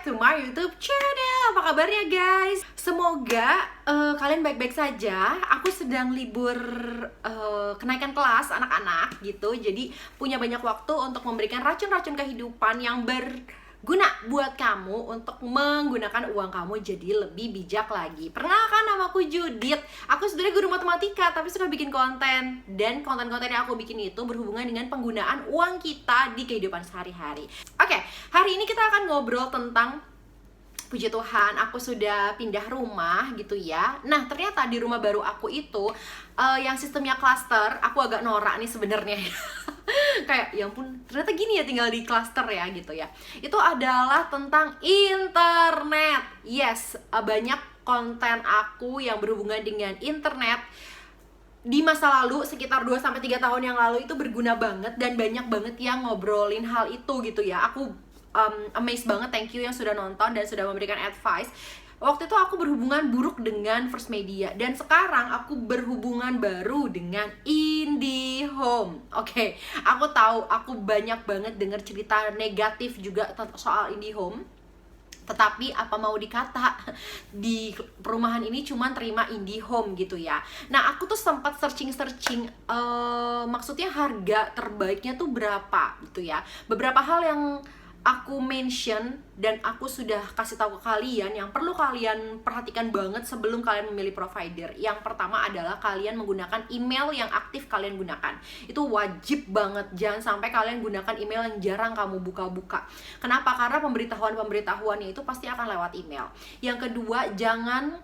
back to my YouTube channel. Apa kabarnya guys? Semoga kalian baik-baik saja. Aku sedang libur kenaikan kelas anak-anak gitu. Jadi punya banyak waktu untuk memberikan racun-racun kehidupan yang berguna buat kamu untuk menggunakan uang kamu jadi lebih bijak lagi. Perkenalkan, namaku Judith. Aku sebenarnya guru matematika tapi suka bikin konten, dan konten-konten yang aku bikin itu berhubungan dengan penggunaan uang kita di kehidupan sehari-hari. Oke, hari ini kita akan ngobrol tentang, puji Tuhan, aku sudah pindah rumah gitu ya. Nah, ternyata di rumah baru aku itu yang sistemnya klaster, aku agak norak nih sebenarnya. Kayak ya ampun, ternyata gini ya tinggal di klaster ya gitu ya. Itu adalah tentang internet. Yes, banyak konten aku yang berhubungan dengan internet di masa lalu, sekitar 2-3 tahun yang lalu itu berguna banget, dan banyak banget yang ngobrolin hal itu gitu ya. Aku amazed banget, thank you yang sudah nonton dan sudah memberikan advice. Waktu itu aku berhubungan buruk dengan First Media, dan sekarang aku berhubungan baru dengan IndiHome. Oke, aku tahu aku banyak banget dengar cerita negatif juga soal IndiHome. Tetapi apa mau dikata, di perumahan ini cuman terima IndiHome gitu ya. Nah, aku tuh sempat searching maksudnya harga terbaiknya tuh berapa gitu ya. Beberapa hal yang aku mention dan aku sudah kasih tahu ke kalian yang perlu kalian perhatikan banget sebelum kalian memilih provider. Yang pertama adalah kalian menggunakan email yang aktif kalian gunakan. Itu wajib banget, jangan sampai kalian gunakan email yang jarang kamu buka-buka. Kenapa? Karena pemberitahuannya itu pasti akan lewat email. Yang kedua, jangan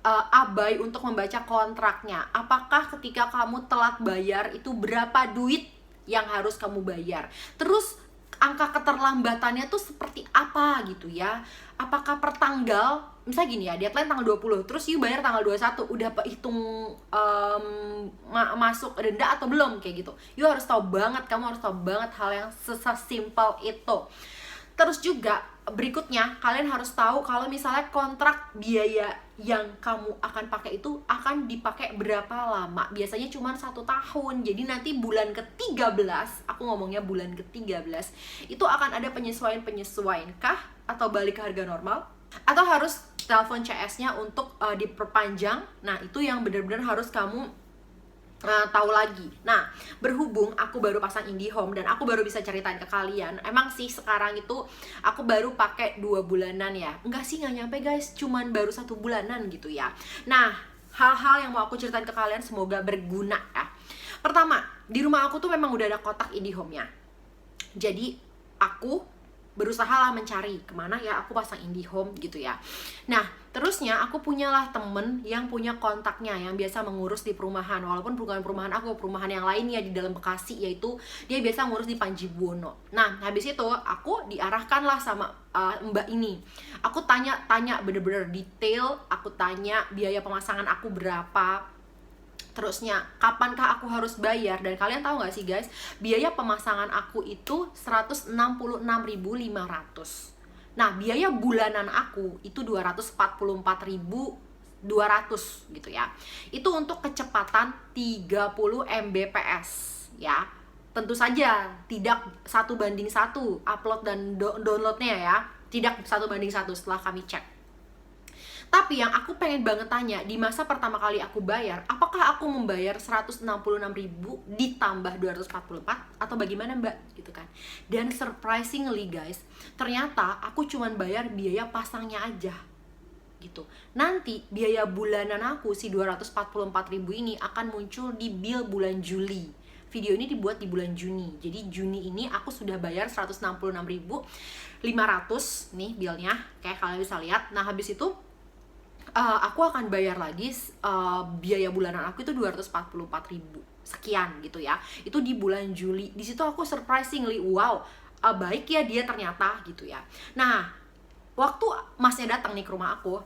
abai untuk membaca kontraknya. Apakah ketika kamu telat bayar itu berapa duit yang harus kamu bayar? Terus angka keterlambatannya tuh seperti apa gitu ya. Apakah per tanggal, misalnya gini ya, deadline tanggal 20, terus you bayar tanggal 21, udah hitung masuk denda atau belum, kayak gitu. You harus tahu banget, kamu harus tahu banget hal yang sesimpel itu. Terus juga berikutnya, kalian harus tahu kalau misalnya kontrak biaya yang kamu akan pakai itu akan dipakai berapa lama. Biasanya cuma 1 tahun. Jadi nanti bulan ke-13, aku ngomongnya bulan ke-13, itu akan ada penyesuaian kah? Atau balik ke harga normal? Atau harus telepon CS-nya untuk diperpanjang? Nah, itu yang benar-benar harus kamu tahu lagi. Nah, berhubung aku baru pasang IndiHome dan aku baru bisa ceritain ke kalian, emang sih sekarang itu aku baru pakai 2 bulanan ya. Enggak sih, nggak nyampe guys, cuman baru 1 bulanan gitu ya. Nah, hal-hal yang mau aku ceritain ke kalian semoga berguna ya. Pertama, di rumah aku tuh memang udah ada kotak IndiHome-nya. Jadi aku berusaha lah mencari kemana ya aku pasang IndiHome gitu ya. Nah, terusnya aku punyalah temen yang punya kontaknya, yang biasa mengurus di perumahan. Walaupun bukan perumahan aku, perumahan yang lainnya di dalam Bekasi, yaitu dia biasa ngurus di Panji Buwono. Nah, habis itu aku diarahkan lah sama mbak ini. Aku tanya bener-bener detail, aku tanya biaya pemasangan aku berapa, terusnya kapankah aku harus bayar. Dan kalian tahu gak sih guys, biaya pemasangan aku itu 166.500. Nah, biaya bulanan aku itu 244.200 gitu ya. Itu untuk kecepatan 30 Mbps ya. Tentu saja tidak 1:1 upload dan downloadnya ya. Tidak 1:1 setelah kami cek. Tapi yang aku pengen banget tanya, di masa pertama kali aku bayar, apakah aku membayar 166.000 ditambah 244 atau bagaimana mbak? Gitu kan. Dan surprisingly guys, ternyata aku cuman bayar biaya pasangnya aja gitu. Nanti biaya bulanan aku si 244.000 ini akan muncul di bill bulan Juli. Video ini dibuat di bulan Juni. Jadi Juni ini aku sudah bayar 166.500 nih billnya, kayak kalian bisa lihat. Nah, habis itu aku akan bayar lagi biaya bulanan aku itu 244.000 sekian gitu ya. Itu di bulan Juli. Di situ aku surprisingly wow, baik ya dia ternyata gitu ya. Nah, waktu masnya datang nih ke rumah aku,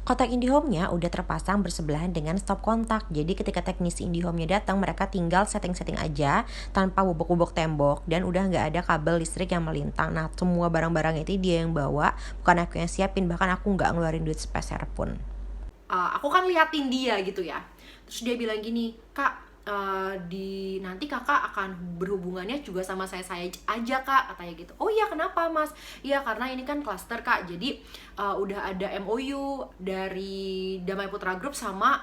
Kotak IndiHome-nya udah terpasang bersebelahan dengan stop kontak. Jadi ketika teknisi IndiHome-nya datang, mereka tinggal setting-setting aja tanpa bobok-bobok tembok, dan udah nggak ada kabel listrik yang melintang. Nah, semua barang-barang itu dia yang bawa, bukan aku yang siapin. Bahkan aku nggak ngeluarin duit sepeser pun. aku kan liatin dia gitu ya. Terus dia bilang gini, kak, di nanti kakak akan berhubungannya juga sama saya aja kak, katanya gitu. Oh iya, kenapa mas? Iya karena ini kan klaster kak, jadi udah ada MOU dari Damai Putra Group sama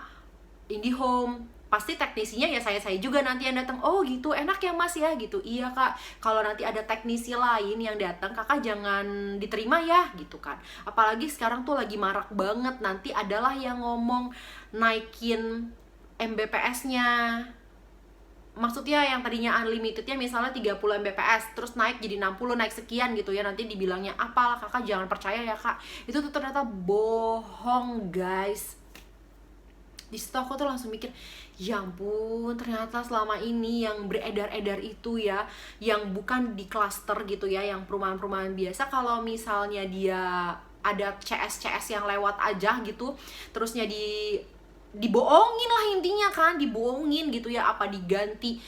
IndiHome, pasti teknisinya ya saya juga nanti yang datang. Oh gitu, enak ya mas ya gitu. Iya kak, kalau nanti ada teknisi lain yang datang kakak jangan diterima ya gitu kan. Apalagi sekarang tuh lagi marak banget, nanti adalah yang ngomong naikin Mbps-nya. Maksudnya yang tadinya unlimitednya misalnya 30 Mbps terus naik jadi 60, naik sekian gitu ya, nanti dibilangnya apalah kakak jangan percaya ya kak. Itu tuh ternyata bohong guys. Di situ aku tuh langsung mikir, ya ampun, ternyata selama ini yang beredar-edar itu ya, yang bukan di klaster gitu ya, yang perumahan-perumahan biasa, kalau misalnya dia ada CS yang lewat aja gitu, terusnya dibohongin lah intinya kan, dibohongin gitu ya, apa diganti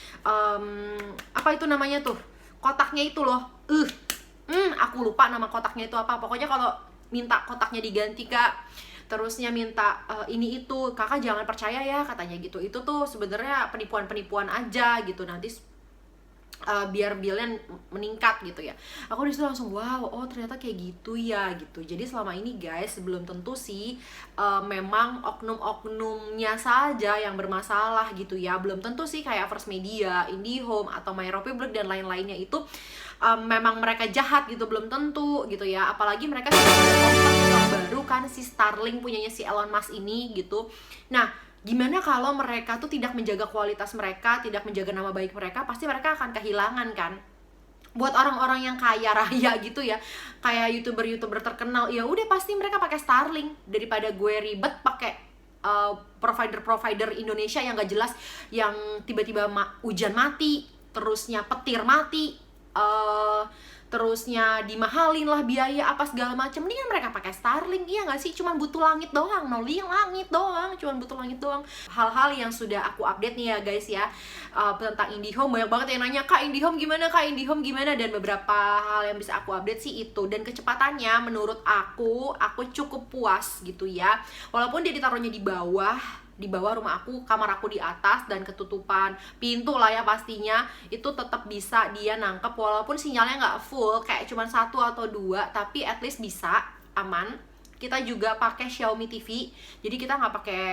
apa itu namanya tuh, kotaknya itu loh, aku lupa nama kotaknya itu apa, pokoknya kalau minta kotaknya diganti kak, terusnya minta ini itu, kakak jangan percaya ya katanya gitu. Itu tuh sebenarnya penipuan aja gitu, nanti biar billnya meningkat gitu ya. Aku disitu langsung wow, oh ternyata kayak gitu ya gitu. Jadi selama ini guys, belum tentu sih memang oknum-oknumnya saja yang bermasalah gitu ya. Belum tentu sih kayak First Media, IndiHome atau MyRepublic dan lain-lainnya itu memang mereka jahat gitu, belum tentu gitu ya. Apalagi mereka sudah ada kontrak baru kan, si Starlink punyanya si Elon Musk ini gitu. Nah, gimana kalau mereka tuh tidak menjaga kualitas mereka, tidak menjaga nama baik mereka, pasti mereka akan kehilangan kan. Buat orang-orang yang kaya raya gitu ya, kayak youtuber terkenal, ya udah pasti mereka pakai Starlink daripada gue ribet pakai provider Indonesia yang gak jelas, yang tiba-tiba hujan mati, terusnya petir mati, terusnya dimahalin lah biaya apa segala macam. Mendingan mereka pakai Starlink, iya nggak sih? Cuman butuh langit doang, langit doang, cuman butuh langit doang. Hal-hal yang sudah aku update nih ya guys ya, tentang IndiHome. Banyak banget yang nanya, kak IndiHome gimana, kak IndiHome gimana, dan beberapa hal yang bisa aku update sih itu. Dan kecepatannya menurut aku cukup puas gitu ya, walaupun dia ditaruhnya di bawah rumah aku, kamar aku di atas dan ketutupan pintu lah ya, pastinya itu tetap bisa dia nangkep walaupun sinyalnya nggak full kayak cuma 1 atau 2, tapi at least bisa aman. Kita juga pakai Xiaomi TV, jadi kita nggak pakai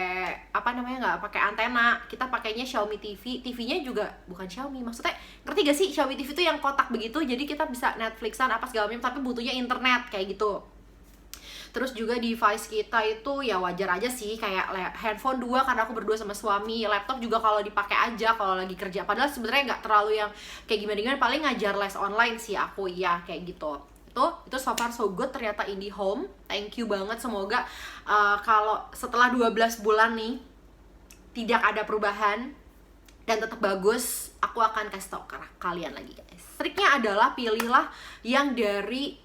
nggak pakai antena, kita pakainya Xiaomi TV. TV-nya juga bukan Xiaomi, maksudnya ngerti gak sih, Xiaomi TV itu yang kotak begitu, jadi kita bisa Netflixan apa segala macam, tapi butuhnya internet kayak gitu. Terus juga device kita itu ya wajar aja sih, kayak handphone 2 karena aku berdua sama suami, laptop juga kalau dipakai aja kalau lagi kerja, padahal sebenarnya nggak terlalu yang kayak gimana, paling ngajar les online sih aku ya kayak gitu. Itu so far so good ternyata IndiHome. Thank you banget, semoga kalau setelah 12 bulan nih tidak ada perubahan dan tetap bagus, aku akan kasih tau ke kalian lagi guys. Triknya adalah pilihlah yang dari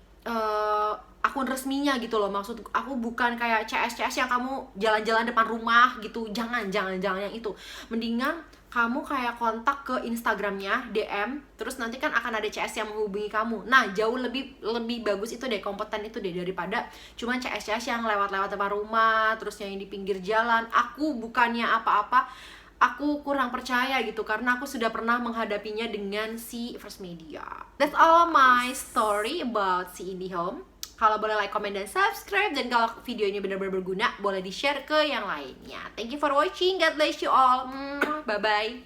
akun resminya gitu loh. Maksud aku bukan kayak CS yang kamu jalan-jalan depan rumah gitu. Jangan yang itu. Mendingan kamu kayak kontak ke Instagramnya, DM, terus nanti kan akan ada CS yang menghubungi kamu. Nah, jauh lebih bagus itu deh, kompeten itu deh, daripada cuma CS yang lewat-lewat depan rumah, terus yang di pinggir jalan. Aku bukannya apa-apa, aku kurang percaya gitu, karena aku sudah pernah menghadapinya dengan si First Media. That's all my story about si IndiHome. Kalau boleh like, comment, dan subscribe. Dan kalau video ini benar-benar berguna, boleh di-share ke yang lainnya. Thank you for watching. God bless you all. Bye-bye.